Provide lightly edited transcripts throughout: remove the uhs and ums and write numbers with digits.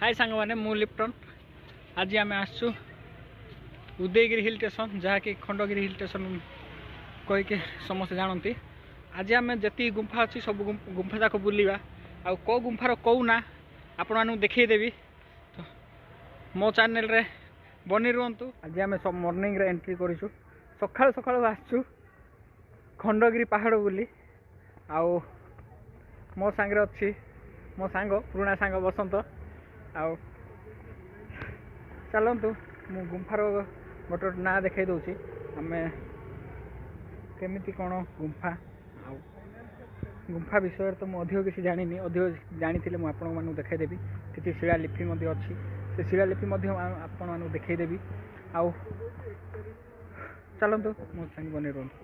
हाय सांग मैंने मु लिप्टन आज आम आसु उदयगिरी हिल स्टेशन जहाँकि खंडगिरी हिल स्टेशन कहीकि समस्ते जानती। आज आम जी गुंफा अच्छी सब गुंफा जाक बुलवा आउ कौ गुंफार कौ ना आपण मानू देखईदेवी तो मो चैनल रे बनी रुहतु। आज आम सब मॉर्निंग रे एंट्री करूँ सकाल सकाल आसु खंडगिरी पहाड़ बुली आउ मो सांगे अच्छी मो सांग पुराना सांग बसंत आउ चलतु मु गुंफार गोटे ना देखई दूसरी आम केमी कौन गुंफा आउ गुंफा विषय तो मुझे अधिक किसी जानी अधिक जानी मुझे आपको देखईदेवी किसी शिलालिपि अच्छी से शिलालिपि आपण मानू देखईदेवी आउ चलतु मो संग बने रुहतु।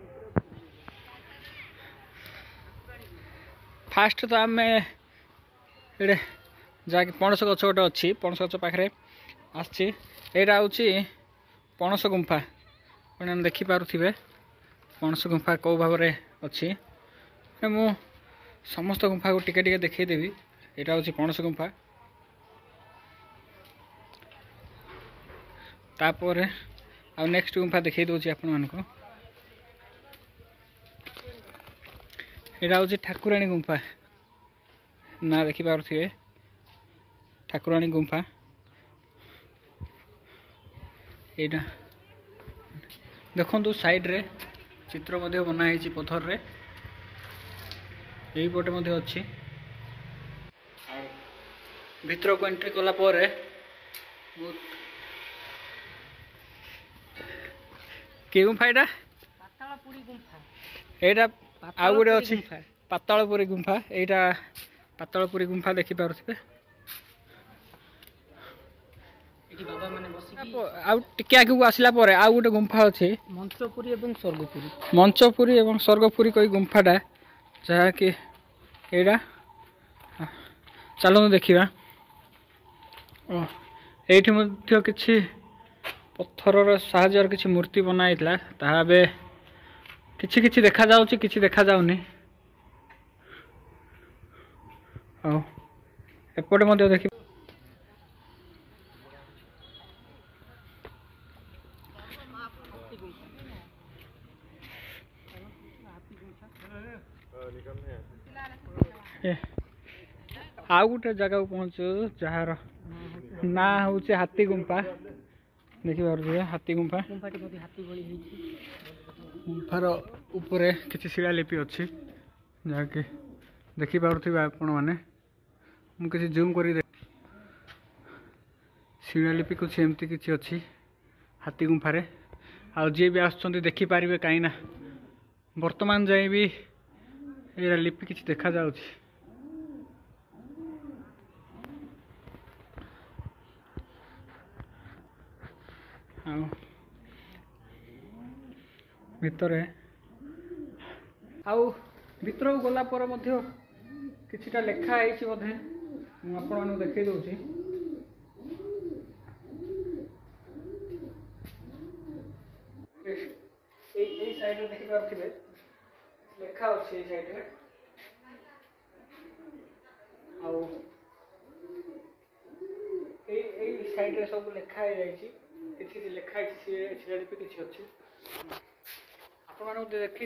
फास्ट तो आम ये जहाँकि पणस गछ गोटे अच्छी पणस गछ पाखे आसटा हूँ पणस गुंफा आप देखिपे पणस गुंफा कौ भाव में अच्छी मु समस्त गुंफा को टिके टिके देखईदेवी। यहाँ हूँ पणस गुंफा तापर आ नेक्स्ट गुंफा देखई दूसरी आपण मानक यहाँ हूँ ठाकुराणी गुंफा ना देखिपे ठाकुराणी गुंफा यहाँ देखु साइड रे चित्र बनाई पथर रे यही पटे अच्छी भीतर को एंट्री कला कि गुंफा यहाँ यहाँ आउ गोटे अच्छी पातालपुरी गुंफा यहाँ पातालपुरी गुंफा देखिपे आगे आसला आउ गोटे गुंफा अच्छे मंचपुरी और स्वर्गपुरी मंचपुरी और स्वर्गपुरी कोई गुंफाटा जहाँकि यहाँ चलो देखा ये किसी पत्थर साहाय्य किसी मूर्ति बनाई ताबे किछि किछि देखा जाउछि किछि देखा जाउनी एपटे मध्य देखि आउ गोटे जगह पहुँचु जार ना हूँ हाथी गुंफा देखिए हाथी गुंफा गुंफार उपरे किसी शिलालिपि अच्छी जहाँकि देखिपे आपण मैंने मुझे जूम कर शिलालिपि कुछ एमती किसी अच्छी हाथी गुंफारे आ जी भी आसुँच देखिपारे कहीं वर्तमान जाए भी ये लिपि किसी देखा जाउछि। भितर आउ भितर गला पर किछिटा लेखा है बोधे मुझे देखई दूसरी साइड देखिपे लेखा अच्छे साइड आउ साइड रे सब लेखा किसी लेखाई शिलालिपि किसी अच्छी आपने देखी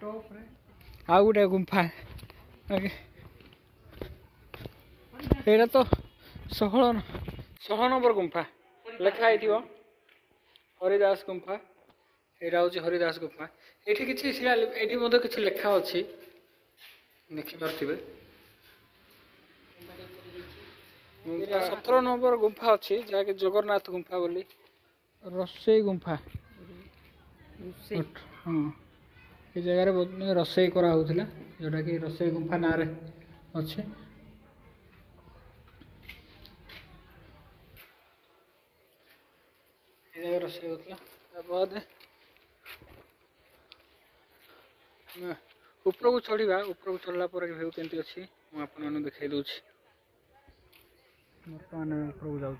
टॉप रे आ गोटे गुंफा यहाँ तो 16 नंबर गुंफा लिखाई हरिदास गुंफा यहाँ हूँ हरिदास गुंफा ये किसी ये किसी लेखा अच्छी देखिपे 17 नंबर गुंफा अच्छी जहाँकि जगन्नाथ गुंफा बोली रसई गुंफा हाँ ये जगह रसई कराला जोटा कि रसई गुंफा ना अच्छे रसई होता ऊपर को चढ़ा ऊपर को चढ़ला भ्यू केमती अच्छी मुझे देखई दूसरी बर्तमान ऊपर को जाऊँ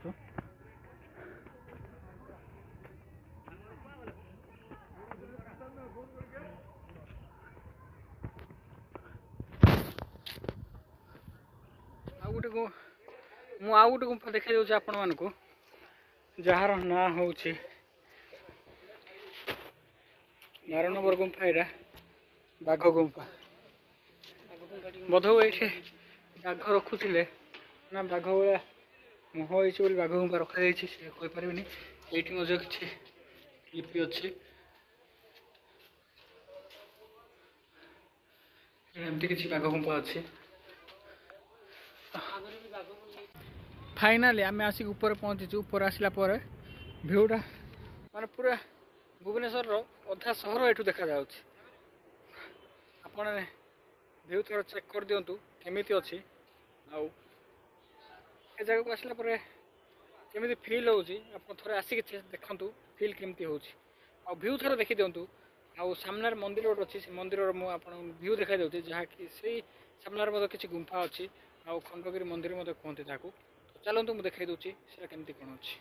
आ गोटे ମୁଁ ଆଉ ଗୋଟେ ଗୁମ୍ଫା ଦେଖାଇ ଦେଉଛି ଆପଣମାନଙ୍କୁ, ଯାହାର ନାଁ ହେଉଛି 12 ନମ୍ବର ଗୁମ୍ଫା। ଏଇଟା ବାଘ ଗୁମ୍ଫା। ବୋଧହୁଏ ଏଇଠି ବାଘ ରଖୁଥିଲେ ନା ବାଘ ଭଳିଆ ମୁହଁ ହେଇଛି ବୋଲି ବାଘ ଗୁମ୍ଫା ରଖାଯାଇଛି, ସେ କହିପାରିବିନି। ଏଇଠି ମଧ୍ୟ କିଛି ଲିପି ଅଛି, ଏମିତି କିଛି ବାଘ ଗୁମ୍ଫା ଅଛି। फाइनाली आम आसिक ऊपर पहुँचीचु। ऊपर आसला भ्यूटा माने पूरा भुवनेश्वर अधा सहर एठू देखा जाउछि। आपण भ्यू थोड़ा चेक कर दिंतु केमिति अच्छी आउ ए जगह को आसला केमिति फील होउछि। आपण थोड़े आसिक देखंतु फील केमिति होउछि। आ भ्यू थोड़ा देखि दिंतु। आउ सामने मंदिर गोटे अच्छी, से मंदिर मु आपन भ्यू देखा जाउछि, जहाँ कि से सामने किसी गुंफा अच्छी। आउ खंडगिरी मंदिर कहते ताकू। तो चलतु मुझे देखा दूसरी से केमती कौन अच्छी।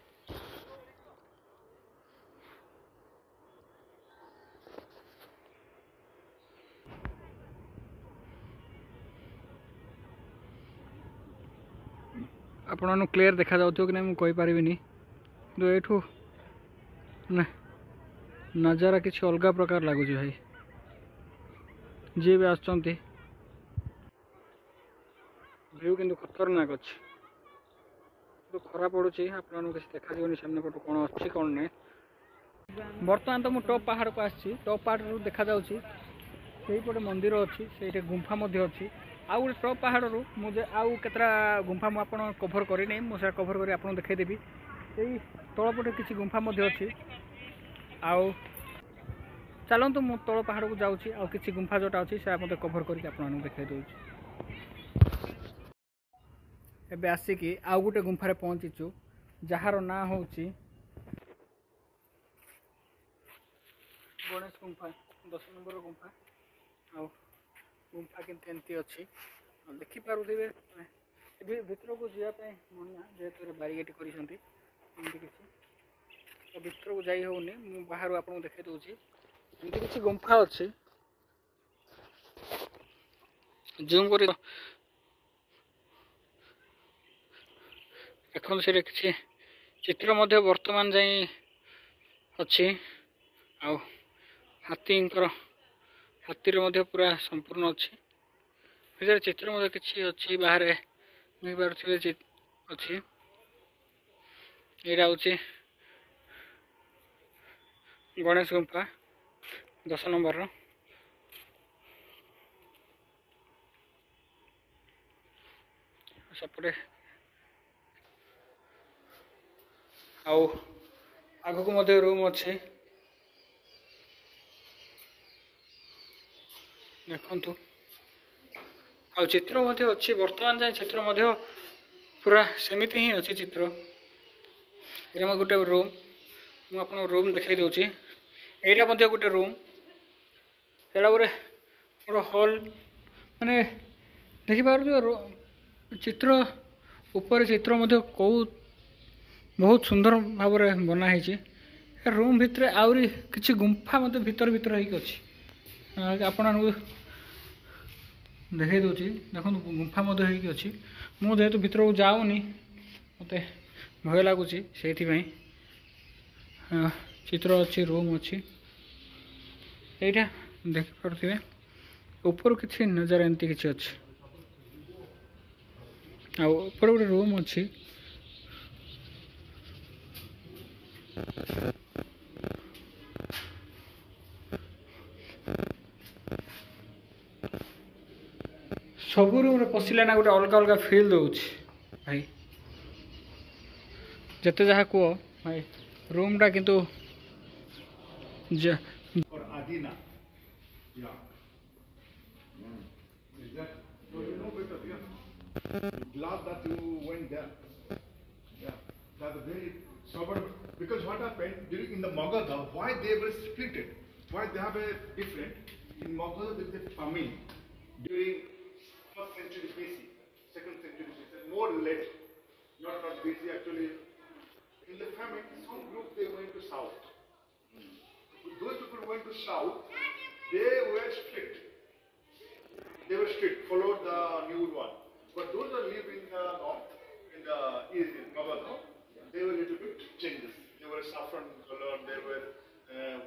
आपन क्लियर देखा जाउ कि नहीं मुझे पारिनी, तो यू नजारा किसी अलग प्रकार लगुच भाई। जी भी आसुँच भ्यू किंतु खतरनाक अच्छी। तो खरा पड़ुची आपको किसी देखा सामने पटू कौन अच्छी कौन नहीं। बर्तमान तो मुझे टॉप पहाड़ को आसी। टॉप पहाड़ देखा जाऊँगी सहीपटे मंदिर अच्छी, से गुंफा अच्छी। आउ गोटे टॉप पहाड़ रू मुझे आउ केतरा गुंफा मुझे कभर करनी, मुझे कभर कर आपको देखदेवी। यही तलपटे किसी गुंफा अच्छी। आउ चलतु मु तल पहाड़ को जाऊँगी, आउ किसी गुंफा जोटा अच्छी से मत कभर करके आपको देखा दूँ। एबे आसिकी आउ गोटे गुंफारे पहुँचीचु, जार ना हूँ गणेश गुंफा। 10 नंबर गुंफा। आउ गुंफा किंतु एमती अच्छी देखिपे। भितर को जावाई मना जेहेतु बारिगेट कर भितर को जाई होनी। मु बाहर आपको देखा दूसरी एमती किसी गुंफा अच्छी। जूम कर देखो से किसी चित्र वर्तमान जाए अच्छी। आउ हाथीर पूरा संपूर्ण अच्छी। भर चित्र किसी अच्छी बाहर नहीं पारे अच्छी। यहाँ हूँ गणेश गुंफा 10 नंबर। सेपटे आगक रूम अच्छी देखु। आ चित्र अच्छी वर्तमान जाए चित्र पूरा सेमती ही अच्छी चित्र। ये गोटे रूम मुझे रूम देखा दूसरी। यहाँ गोटे रूम एटा गोटे हॉल माने देखिपार चित्र ऊपर चित्र कौ बहुत सुंदर भाव में बनाई। रूम भितर आउरी किसी गुंफा मत भीतर भीतर अच्छी आपण देखा दूसरी। देखो गुंफा अच्छी। मुझे जेहेतु भीतर को जाऊनी मत भय लगुच से चित्र अच्छी रूम अच्छी। यहाँ देखिपे ऊपर किसी नजारा एमती किसी अच्छी। ऊपर गोटे रूम अच्छी। सब रूम पशिले ना गोटे अलग अलग फिल दौर भाई। जिते जहाँ कह भाई रूम टा किंतु glad that you went there. Yeah, that's very sober. Because what happened during in the Magadha, why they were splitted? Why they have a different? In Magadha there is a famine during 1st century BC, 2nd century BC, more late, not BC actually. In the famine, some group they went to south. Those people who went to south, they were strict. They were strict, followed the new one. But those who live in the north, in the were saffron color, they were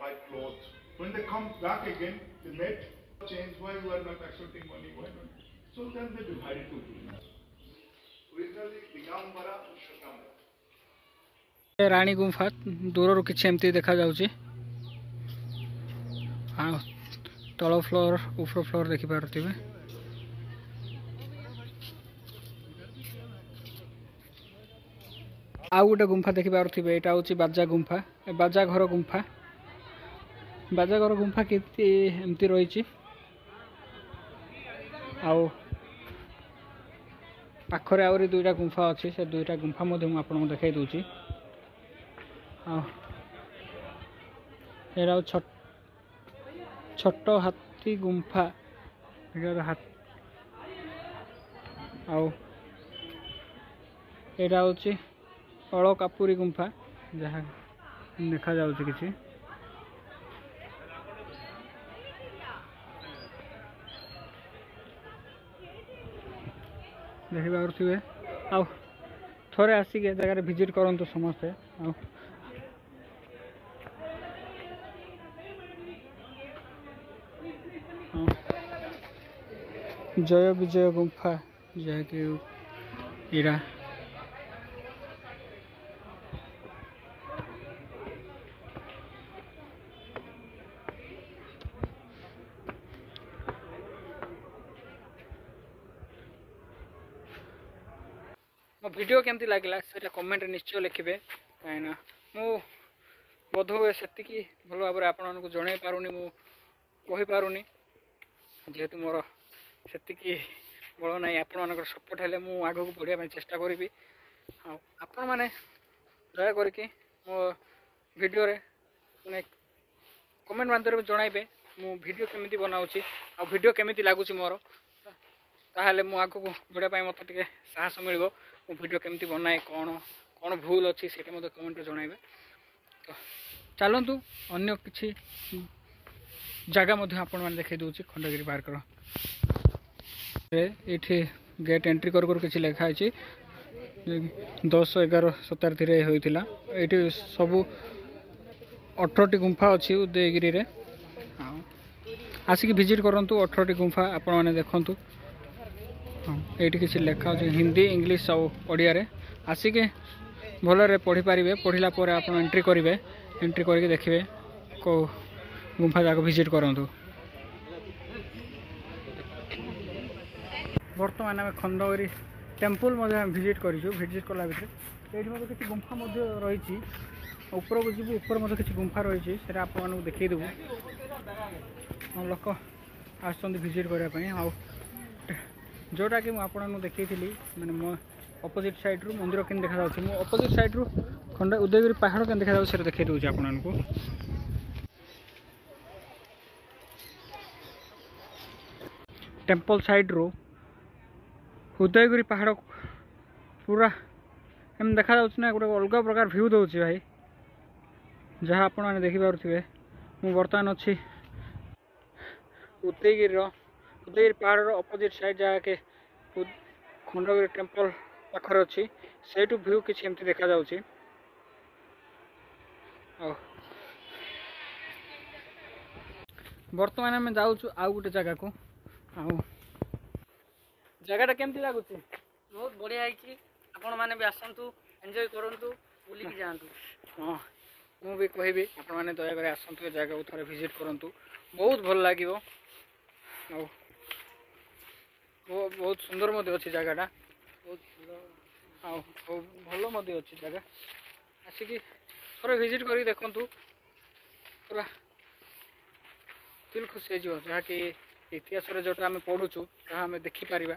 white clothes. When they come back again, they met, change, why you are not accepting money, why not? So then they divided to two. Originally, Digambara and Shakambara. ରାଣୀ ଗୁମ୍ଫା ଦୂରରୁ କିଛି ଏମିତି ଦେଖାଯାଉଛି। ଆଉ ତଳ floor ଉପର floor ଦେଖିପାରୁଥିବେ। ଆଉ ଗୋଟେ ଗୁମ୍ଫା ଦେଖିପାରୁଥିବେ, ଏଇଟା ହେଉଛି ବାଜା ଗୁମ୍ଫା, ବାଜା ଘର ଗୁମ୍ଫା। ବାଜା ଘର ଗୁମ୍ଫା କେମିତି ଏମିତି ରହିଛି। ଆଉ ପାଖରେ ଆହୁରି ଦୁଇଟା ଗୁମ୍ଫା ଅଛି, ସେ ଦୁଇଟା ଗୁମ୍ଫା ମଧ୍ୟ ମୁଁ ଆପଣଙ୍କୁ ଦେଖାଇ ଦେଉଛି। ଆଉ ଏଇଟା ଛୋଟ ହାତୀ ଗୁମ୍ଫା। ଆଉ ଏଇଟା ହେଉଛି ଅଳକାପୁରୀ ଗୁମ୍ଫା, ଯାହା ଦେଖାଯାଉଛି କିଛି। ଦେଖିପାରୁଥିବେ। ଆଉ ଥରେ ଆସିକି ଏ ଜାଗାରେ ଭିଜିଟ୍ କରନ୍ତୁ ସମସ୍ତେ। ଆଉ ଜୟ ବିଜୟ ଗୁମ୍ଫା, ଯାହାକି ଏଇଟା ମୋ ଭିଡ଼ିଓ କେମିତି ଲାଗିଲା ସେଇଟା କମେଣ୍ଟରେ ନିଶ୍ଚୟ ଲେଖିବେ। କାହିଁକିନା ମୁଁ ବୋଧହୁଏ ସେତିକି ଭଲ ଭାବରେ ଆପଣମାନଙ୍କୁ ଜଣାଇ ପାରୁନି, ମୁଁ କହିପାରୁନି, ଯେହେତୁ ମୋର ସେତିକି ବଳ ନାହିଁ। ଆପଣମାନଙ୍କର ସପୋର୍ଟ ହେଲେ ମୁଁ ଆଗକୁ ବଢ଼ିବା ପାଇଁ ଚେଷ୍ଟା କରିବି। ଆଉ ଆପଣମାନେ ଦୟା କରିକି ମୋ ଭିଡ଼ିଓରେ ମାନେ କମେଣ୍ଟ ମାଧ୍ୟମରେ ଜଣାଇବେ ମୁଁ ଭିଡ଼ିଓ କେମିତି ବନାଉଛି ଆଉ ଭିଡ଼ିଓ କେମିତି ଲାଗୁଛି ମୋର। ତାହେଲେ ମୁଁ ଆଗକୁ ବଢ଼ିବା ପାଇଁ ମୋତେ ଟିକେ ସାହସ ମିଳିବ। ମୁଁ ଭିଡ଼ିଓ କେମିତି ବନାଏ, କ'ଣ ଭୁଲ ଅଛି ସେଇଟା ମୋତେ କମେଣ୍ଟରେ ଜଣାଇବେ। ତ ଚାଲନ୍ତୁ ଅନ୍ୟ କିଛି ଜାଗା ମଧ୍ୟ ଆପଣମାନେ ଦେଖାଇ ଦେଉଛି ଖଣ୍ଡଗିରି ପାର୍କର। ଏଇଠି ଗେଟ୍ ଏଣ୍ଟ୍ରି କରୁ କରୁ କିଛି ଲେଖା ହେଇଛି 10/11/17 ହୋଇଥିଲା। ଏଇଠି ସବୁ 18ଟି ଗୁମ୍ଫା ଅଛି ଉଦୟଗିରିରେ। ଆଉ ଆସିକି ଭିଜିଟ୍ କରନ୍ତୁ 18ଟି ଗୁମ୍ଫା ଆପଣମାନେ ଦେଖନ୍ତୁ। ହଁ, ଏଇଠି କିଛି ଲେଖା ଅଛି ହିନ୍ଦୀ, ଇଂଲିଶ ଆଉ ଓଡ଼ିଆରେ। ଆସିକି ଭଲରେ ପଢ଼ିପାରିବେ। ପଢ଼ିଲା ପରେ ଆପଣ ଏଣ୍ଟ୍ରି କରିବେ। ଏଣ୍ଟ୍ରି କରିକି ଦେଖିବେ କେଉଁ ଗୁମ୍ଫା ଯାକ ଭିଜିଟ୍ କରନ୍ତୁ। ବର୍ତ୍ତମାନ ଆମେ ଖଣ୍ଡଗିରି ଟେମ୍ପଲ୍ ମଧ୍ୟ ଆମେ ଭିଜିଟ୍ କରିଛୁ। ଭିଜିଟ୍ କଲା ଭିତରେ ଏଇଠି ମଧ୍ୟ କିଛି ଗୁମ୍ଫା ମଧ୍ୟ ରହିଛି। ଉପରକୁ ଯିବୁ, ଉପରେ ମଧ୍ୟ କିଛି ଗୁମ୍ଫା ରହିଛି, ସେଇଟା ଆପଣମାନଙ୍କୁ ଦେଖାଇଦେବୁ। ଲୋକ ଆସୁଛନ୍ତି ଭିଜିଟ୍ କରିବା ପାଇଁ। ଆଉ ଯେଉଁଟାକି ମୁଁ ଆପଣଙ୍କୁ ଦେଖାଇଥିଲି, ମାନେ ମୋ ଅପୋଜିଟ୍ ସାଇଡ଼୍ରୁ ମନ୍ଦିର କେମିତି ଦେଖାଯାଉଛି, ମୁଁ ଅପୋଜିଟ୍ ସାଇଡ଼୍ରୁ ଉଦୟଗିରି ପାହାଡ଼ କେମିତି ଦେଖାଯାଉଛି ସେଇଟା ଦେଖାଇ ଦେଉଛି ଆପଣମାନଙ୍କୁ। ଟେମ୍ପଲ୍ ସାଇଡ଼୍ରୁ ଉଦୟଗିରି ପାହାଡ଼ ପୁରା ଏମିତି ଦେଖାଯାଉଛି ନା, ଗୋଟେ ଅଲଗା ପ୍ରକାର ଭ୍ୟୁ ଦେଉଛି ଭାଇ, ଯାହା ଆପଣମାନେ ଦେଖିପାରୁଥିବେ। ମୁଁ ବର୍ତ୍ତମାନ ଅଛି ଉଦୟଗିରି ପାହାଡ଼ର ଅପୋଜିଟ୍ ସାଇଡ଼୍, ଯାହାକି ଖଣ୍ଡଗିରି ଟେମ୍ପଲ୍ ପାଖରେ ଅଛି। ସେଇଠୁ ଭ୍ୟୁ କିଛି ଏମିତି ଦେଖାଯାଉଛି। ଆଉ ବର୍ତ୍ତମାନ ଆମେ ଯାଉଛୁ ଆଉ ଗୋଟେ ଜାଗାକୁ। ଆଉ ଜାଗାଟା କେମିତି ଲାଗୁଛି? ବହୁତ ବଢ଼ିଆ ହେଇଛି। ଆପଣମାନେ ବି ଆସନ୍ତୁ, ଏନ୍ଜୟ କରନ୍ତୁ, ବୁଲିକି ଯାଆନ୍ତୁ। ହଁ, ମୁଁ ବି କହିବି ଆପଣମାନେ ଦୟାକରି ଆସନ୍ତୁ, ଏ ଜାଗାକୁ ଥରେ ଭିଜିଟ୍ କରନ୍ତୁ, ବହୁତ ଭଲ ଲାଗିବ। ଆଉ ବହୁତ ସୁନ୍ଦର ମଧ୍ୟ ଅଛି ଜାଗାଟା, ବହୁତ ଭଲ। ଆଉ ଭଲ ମଧ୍ୟ ଅଛି ଜାଗା। ଆସିକି ଥରେ ଭିଜିଟ୍ କରିକି ଦେଖନ୍ତୁ, ପୁରା ଦିଲ୍ ଖୁସି ହେଇଯିବ। ଯାହାକି ଇତିହାସରେ ଯେଉଁଟା ଆମେ ପଢ଼ୁଛୁ ତାହା ଆମେ ଦେଖିପାରିବା।